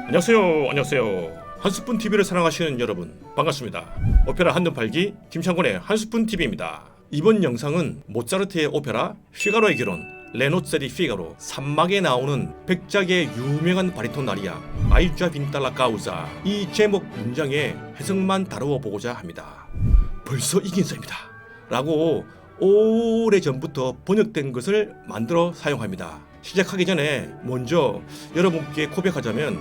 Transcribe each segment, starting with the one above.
안녕하세요. 한스푼 TV를 사랑하시는 여러분 반갑습니다. 오페라 한눈 팔기 김창곤의 한스푼 TV입니다. 이번 영상은 모차르트의 오페라 피가로의 결혼 레노체리 피가로 3막에 나오는 백작의 유명한 바리톤 아리아 아이자 빈탈라 카우자 이 제목 문장의 해석만 다루어 보고자 합니다. 벌써 이긴 셈이다 라고 오래전부터 번역된 것을 만들어 사용합니다. 시작하기 전에 먼저 여러분께 고백하자면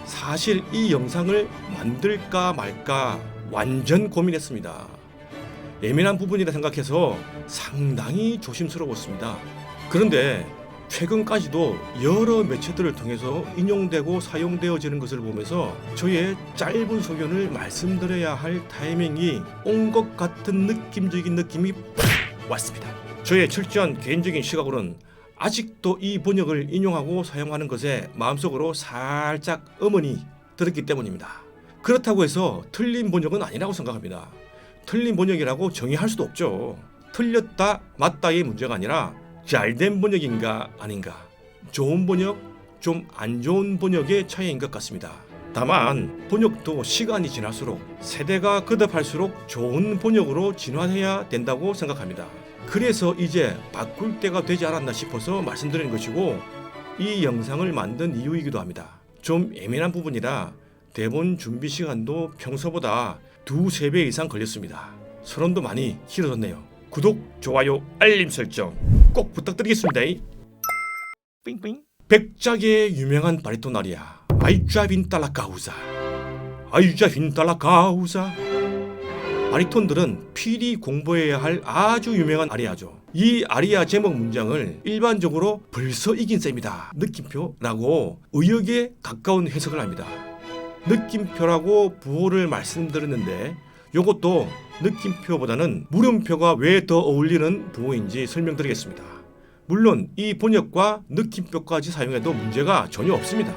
사실 이 영상을 만들까 말까 완전 고민했습니다. 예민한 부분이라 생각해서 상당히 조심스러웠습니다. 그런데 최근까지도 여러 매체들을 통해서 인용되고 사용되어지는 것을 보면서 저의 짧은 소견을 말씀드려야 할 타이밍이 온 것 같은 느낌적인 느낌이 팍 왔습니다. 저의 철저한 개인적인 시각으로는 아직도 이 번역을 인용하고 사용하는 것에 마음속으로 살짝 어머니 들었기 때문입니다. 그렇다고 해서 틀린 번역은 아니라고 생각합니다. 틀린 번역이라고 정의할 수도 없죠. 틀렸다 맞다의 문제가 아니라 잘된 번역인가 아닌가, 좋은 번역, 좀 안 좋은 번역의 차이인 것 같습니다. 다만 번역도 시간이 지날수록 세대가 거듭할수록 좋은 번역으로 진화해야 된다고 생각합니다. 그래서 이제 바꿀 때가 되지 않았나 싶어서 말씀드리는 것이고 이 영상을 만든 이유이기도 합니다. 좀 예민한 부분이라 대본 준비 시간도 평소보다 2~3배 이상 걸렸습니다. 서론도 많이 길어졌네요. 구독, 좋아요, 알림 설정 꼭 부탁드리겠습니다. 삥삥. 백작의 유명한 바리톤 아리아 아이자 빈탈라 카우자 아이자 빈탈라 카우자. 바리톤들은 필히 공부해야 할 아주 유명한 아리아죠. 이 아리아 제목 문장을 일반적으로 벌써 이긴 셈이다 느낌표라고 의역에 가까운 해석을 합니다. 느낌표라고 부호를 말씀드렸는데 이것도 느낌표보다는 물음표가 왜 더 어울리는 부호인지 설명드리겠습니다. 물론 이 번역과 느낌표까지 사용해도 문제가 전혀 없습니다.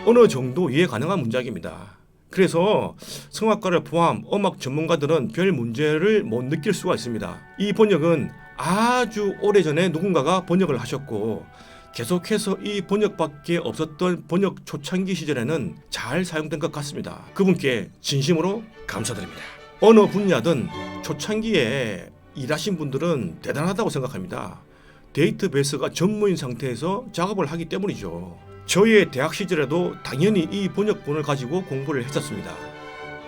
어느 정도 이해 가능한 문장입니다. 그래서 성악가를 포함 음악 전문가들은 별 문제를 못 느낄 수가 있습니다. 이 번역은 아주 오래전에 누군가가 번역을 하셨고 계속해서 이 번역밖에 없었던 번역 초창기 시절에는 잘 사용된 것 같습니다. 그분께 진심으로 감사드립니다. 어느 분야든 초창기에 일하신 분들은 대단하다고 생각합니다. 데이터베이스가 전무인 상태에서 작업을 하기 때문이죠. 저의 대학 시절에도 당연히 이 번역본을 가지고 공부를 했었습니다.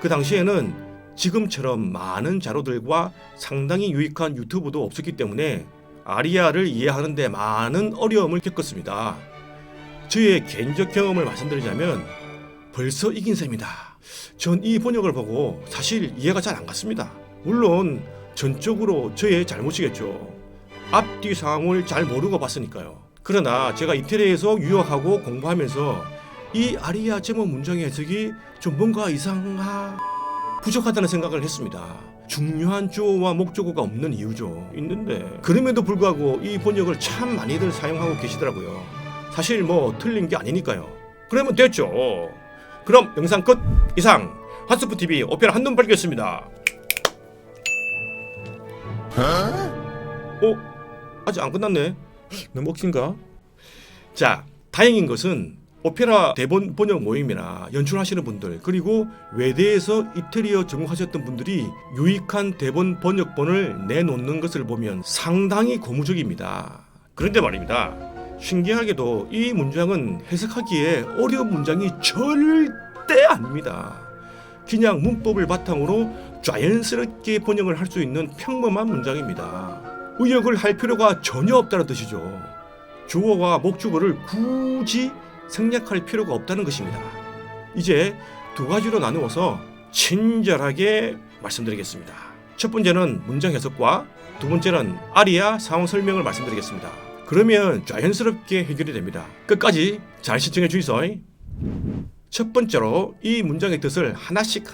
그 당시에는 지금처럼 많은 자료들과 상당히 유익한 유튜브도 없었기 때문에 아리아를 이해하는 데 많은 어려움을 겪었습니다. 저의 개인적 경험을 말씀드리자면 벌써 이긴 셈이다. 전 이 번역을 보고 사실 이해가 잘 안 갔습니다. 물론 전적으로 저의 잘못이겠죠. 앞뒤 상황을 잘 모르고 봤으니까요. 그러나 제가 이태리에서 유학하고 공부하면서 이 아리아 제목 문장의 해석이 좀 뭔가 부족하다는 생각을 했습니다. 중요한 주어와 목적어가 없는 이유죠. 있는데 그럼에도 불구하고 이 번역을 참 많이들 사용하고 계시더라고요. 사실 뭐 틀린 게 아니니까요. 그러면 됐죠. 그럼 영상 끝. 이상 한스푼 TV 오페라 한눈 팔기였습니다. 아직 안 끝났네. 너무 억진가? 자, 다행인 것은 오페라 대본 번역 모임이나 연출하시는 분들 그리고 외대에서 이태리어 전공하셨던 분들이 유익한 대본 번역본을 내놓는 것을 보면 상당히 고무적입니다. 그런데 말입니다. 신기하게도 이 문장은 해석하기에 어려운 문장이 절대 아닙니다. 그냥 문법을 바탕으로 자연스럽게 번역을 할 수 있는 평범한 문장입니다. 의역을 할 필요가 전혀 없다는 뜻이죠. 주어와 목적어를 굳이 생략할 필요가 없다는 것입니다. 이제 두 가지로 나누어서 친절하게 말씀드리겠습니다. 첫 번째는 문장 해석과 두 번째는 아리아 상황 설명을 말씀드리겠습니다. 그러면 자연스럽게 해결이 됩니다. 끝까지 잘 시청해 주이소. 첫 번째로 이 문장의 뜻을 하나씩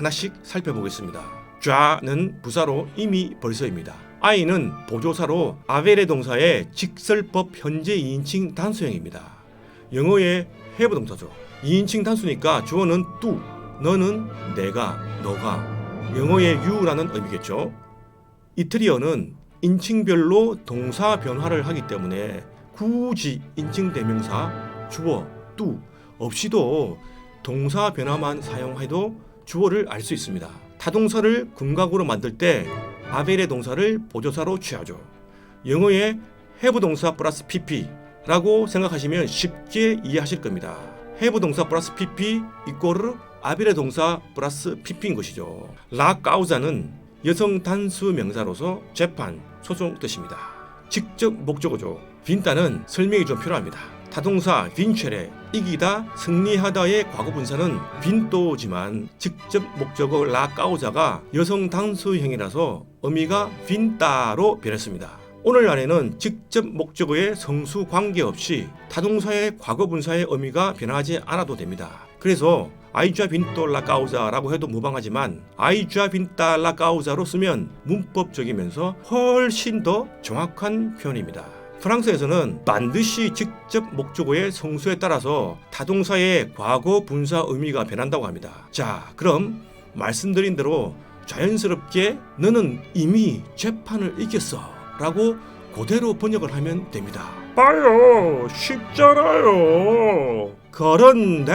살펴보겠습니다. 좌는 부사로 이미 벌써입니다. I는 보조사로 아베레 동사의 직설법 현재 2인칭 단수형입니다. 영어의 have 동사죠. 2인칭 단수니까 주어는 뚜, 너는, 내가, 너가, 영어의 you라는 의미겠죠. 이태리어는 인칭별로 동사 변화를 하기 때문에 굳이 인칭대명사 주어, 뚜 없이도 동사 변화만 사용해도 주어를 알 수 있습니다. 타동사를 궁각으로 만들 때 아벨의 동사를 보조사로 취하죠. 영어의 have 동사 플러스 pp라고 생각하시면 쉽게 이해하실 겁니다. have 동사 플러스 pp 이꼬르 아벨의 동사 플러스 pp인 것이죠. 라 까우자는 여성 단수 명사로서 재판, 소송 뜻입니다. 직접 목적어죠. 빈따는 설명이 좀 필요합니다. 타동사 빈체레 이기다, 승리하다의 과거 분사는 빈또지만 직접 목적어 라 까우자가 여성 단수형이라서 의미가 빈따로 변했습니다. 오늘날에는 직접 목적어의 성수 관계없이 타동사의 과거 분사의 의미가 변하지 않아도 됩니다. 그래서 아이좌 빈또 라 까우자라고 해도 무방하지만 아이좌 빈따 라 까우자로 쓰면 문법적이면서 훨씬 더 정확한 표현입니다. 프랑스에서는 반드시 직접 목적어의 성수에 따라서 타동사의 과거 분사 의미가 변한다고 합니다. 자, 그럼 말씀드린 대로 자연스럽게 너는 이미 재판을 이겼어 라고 그대로 번역을 하면 됩니다. 봐요, 쉽잖아요. 그런데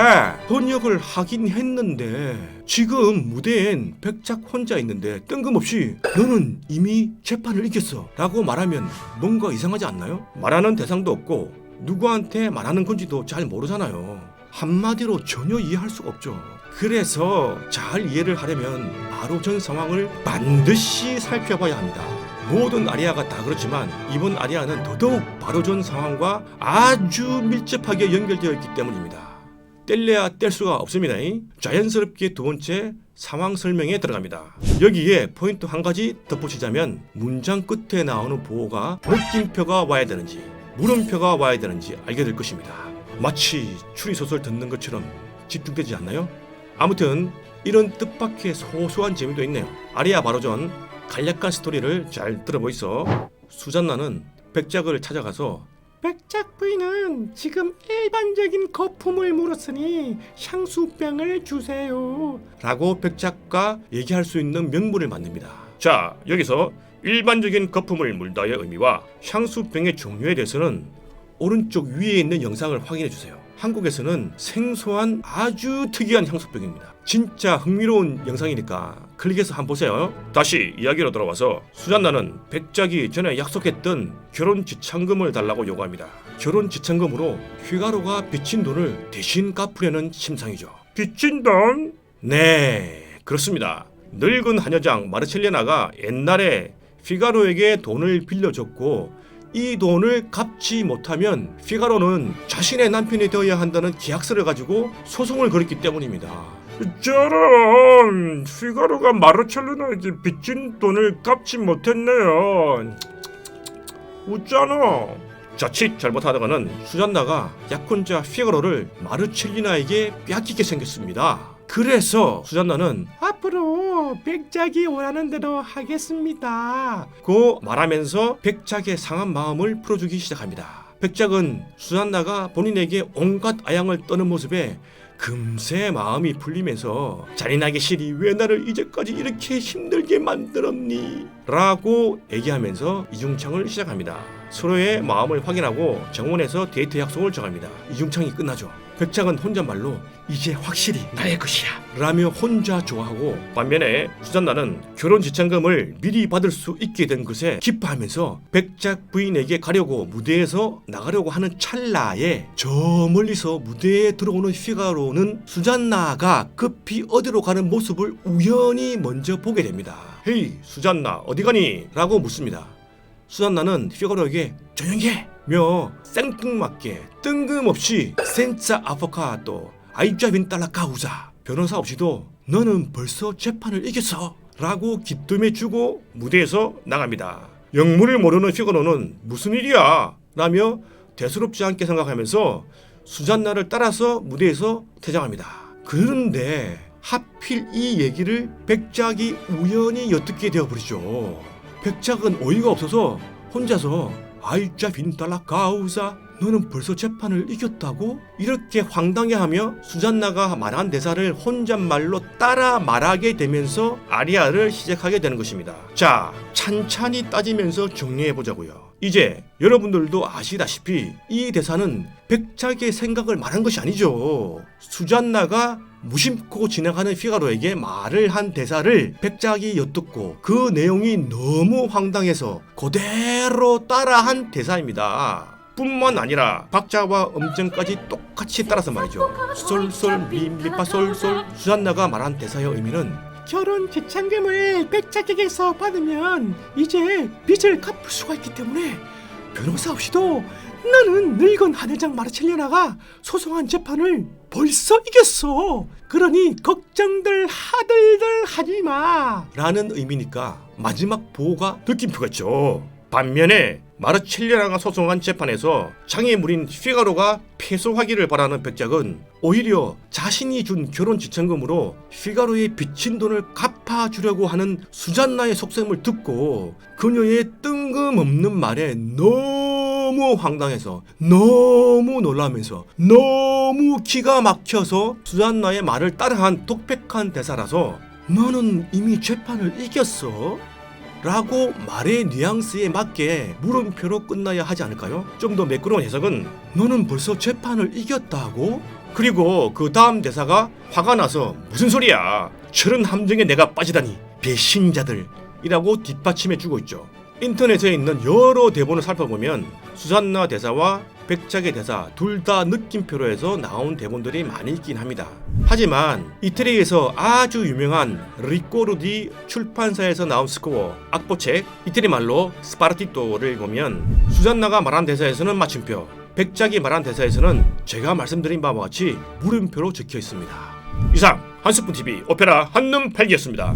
번역을 하긴 했는데 지금 무대엔 백작 혼자 있는데 뜬금없이 너는 이미 재판을 이겼어 라고 말하면 뭔가 이상하지 않나요? 말하는 대상도 없고 누구한테 말하는 건지도 잘 모르잖아요. 한마디로 전혀 이해할 수가 없죠. 그래서 잘 이해를 하려면 바로 전 상황을 반드시 살펴봐야 합니다. 모든 아리아가 다 그렇지만 이번 아리아는 더더욱 바로 전 상황과 아주 밀접하게 연결되어 있기 때문입니다. 뗄래야 뗄 수가 없습니다. 자연스럽게 두 번째 상황 설명에 들어갑니다. 여기에 포인트 한 가지 덧붙이자면 문장 끝에 나오는 보호가 느낌표가 와야 되는지 물음표가 와야 되는지 알게 될 것입니다. 마치 추리소설 듣는 것처럼 집중되지 않나요? 아무튼 이런 뜻밖의 소소한 재미도 있네요. 아리아 바로 전 간략한 스토리를 잘 들어보이소. 수잔나는 백작을 찾아가서 백작 부인은 지금 일반적인 거품을 물었으니 향수병을 주세요 라고 백작과 얘기할 수 있는 명분을 만듭니다. 자, 여기서 일반적인 거품을 물다의 의미와 향수병의 종류에 대해서는 오른쪽 위에 있는 영상을 확인해 주세요. 한국에서는 생소한 아주 특이한 향수병입니다. 진짜 흥미로운 영상이니까 클릭해서 한번 보세요. 다시 이야기로 돌아와서 수잔나는 백작이 전에 약속했던 결혼 지참금을 달라고 요구합니다. 결혼 지참금으로 휘가로가 빚진 돈을 대신 갚으려는 심상이죠. 빚진 돈? 네, 그렇습니다. 늙은 한여장 마르첼레나가 옛날에 휘가로에게 돈을 빌려줬고 이 돈을 갚지 못하면 휘가로는 자신의 남편이 되어야 한다는 계약서를 가지고 소송을 걸었기 때문입니다. 저런, 휘가로가 마르첼레나에게 빚진 돈을 갚지 못했네요. 웃잖아. 자칫 잘못하다가는 수잔나가 약혼자 휘가로를 마르첼리나에게 뺏기게 생겼습니다. 그래서 수잔나는 앞으로 백작이 원하는 대로 하겠습니다 고 말하면서 백작의 상한 마음을 풀어주기 시작합니다. 백작은 수잔나가 본인에게 온갖 아양을 떠는 모습에 금세 마음이 풀리면서 잔인하게 실이 왜 나를 이제까지 이렇게 힘들게 만들었니? 라고 얘기하면서 이중창을 시작합니다. 서로의 마음을 확인하고 정원에서 데이트 약속을 정합니다. 이중창이 끝나죠. 백작은 혼잣말로 이제 확실히 나의 것이야 라며 혼자 좋아하고, 반면에 수잔나는 결혼 지참금을 미리 받을 수 있게 된 것에 기뻐하면서 백작 부인에게 가려고 무대에서 나가려고 하는 찰나에 저 멀리서 무대에 들어오는 휘가로는 수잔나가 급히 어디로 가는 모습을 우연히 먼저 보게 됩니다. 헤이 수잔나 어디 가니? 라고 묻습니다. 수잔나는 휘가로에게 조용히 해! 며 생뚱맞게 뜬금없이 센자 아포카도 아이자 빈달라 까우자 변호사 없이도 너는 벌써 재판을 이겼어 라고 기뜸해주고 무대에서 나갑니다. 영문을 모르는 휘가로는 무슨 일이야 라며 대수롭지 않게 생각하면서 수잔나를 따라서 무대에서 퇴장합니다. 그런데 하필 이 얘기를 백작이 우연히 엿듣게 되어버리죠. 백작은 어이가 없어서 혼자서 아이자 빈달라 까우자 너는 벌써 재판을 이겼다고? 이렇게 황당해하며 수잔나가 말한 대사를 혼잣말로 따라 말하게 되면서 아리아를 시작하게 되는 것입니다. 자, 찬찬히 따지면서 정리해보자고요. 이제 여러분들도 아시다시피 이 대사는 백작의 생각을 말한 것이 아니죠. 수잔나가 무심코 지나가는 피가로에게 말을 한 대사를 백작이 엿듣고 그 내용이 너무 황당해서 그대로 따라한 대사입니다. 뿐만 아니라 박자와 음정까지 똑같이 따라서 말이죠. 솔솔 미미파 솔솔. 수잔나가 말한 대사의 의미는 결혼 지참금을 백작에게서 받으면 이제 빚을 갚을 수가 있기 때문에 변호사 없이도 나는 늙은 한회장 마르첼리나가 소송한 재판을 벌써 이겼어. 그러니 걱정들 하들들 하지마 라는 의미니까 마지막 보호가 느낌표가 있죠. 반면에 마르첼리나가 소송한 재판에서 장애물인 피가로가 패소하기를 바라는 백작은 오히려 자신이 준 결혼 지참금으로 피가로의 빚진 돈을 갚아주려고 하는 수잔나의 속셈을 듣고 그녀의 뜬금없는 말에 너무 황당해서 너무 놀라면서 너무 기가 막혀서 수잔나의 말을 따라한 독백한 대사라서 너는 이미 재판을 이겼어? 라고 말의 뉘앙스에 맞게 물음표로 끝나야 하지 않을까요? 좀 더 매끄러운 해석은 너는 벌써 재판을 이겼다고? 그리고 그 다음 대사가 화가 나서 무슨 소리야, 저런 함정에 내가 빠지다니 배신자들 이라고 뒷받침해주고 있죠. 인터넷에 있는 여러 대본을 살펴보면 수잔나 대사와 백작의 대사 둘 다 느낌표로 해서 나온 대본들이 많이 있긴 합니다. 하지만 이태리에서 아주 유명한 리꼬르디 출판사에서 나온 스코어 악보책 이태리 말로 스파르티토를 보면 수잔나가 말한 대사에서는 마침표, 백작이 말한 대사에서는 제가 말씀드린 바와 같이 물음표로 적혀 있습니다. 이상 한스푼TV 오페라 한눈 팔기였습니다.